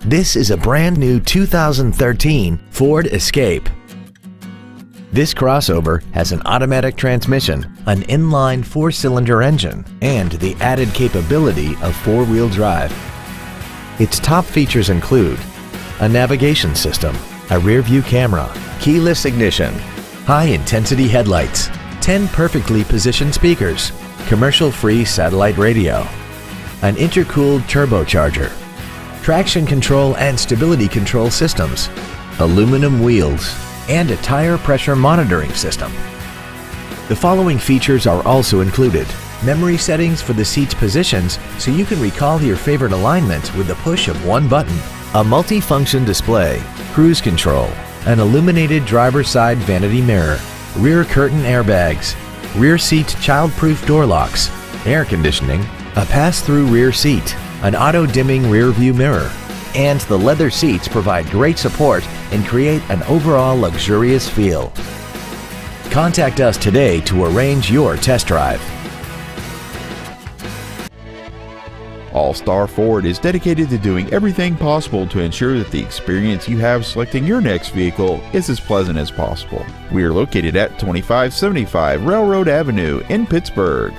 This is a brand new 2013 Ford Escape. This crossover has an automatic transmission, an inline 4-cylinder engine, and the added capability of 4-wheel drive. Its top features include a navigation system, a rear-view camera, keyless ignition, high-intensity headlights, 10 perfectly positioned speakers, commercial-free satellite radio, an intercooled turbocharger, traction control and stability control systems, aluminum wheels, and a tire pressure monitoring system. The following features are also included: memory settings for the seat's positions so you can recall your favorite alignment with the push of one button, a multi-function display, cruise control, an illuminated driver's side vanity mirror, rear curtain airbags, rear seat child-proof door locks, air conditioning, a pass-through rear seat, an auto-dimming rear-view mirror, and the leather seats provide great support and create an overall luxurious feel. Contact us today to arrange your test drive. All-Star Ford is dedicated to doing everything possible to ensure that the experience you have selecting your next vehicle is as pleasant as possible. We are located at 2575 Railroad Avenue in Pittsburgh.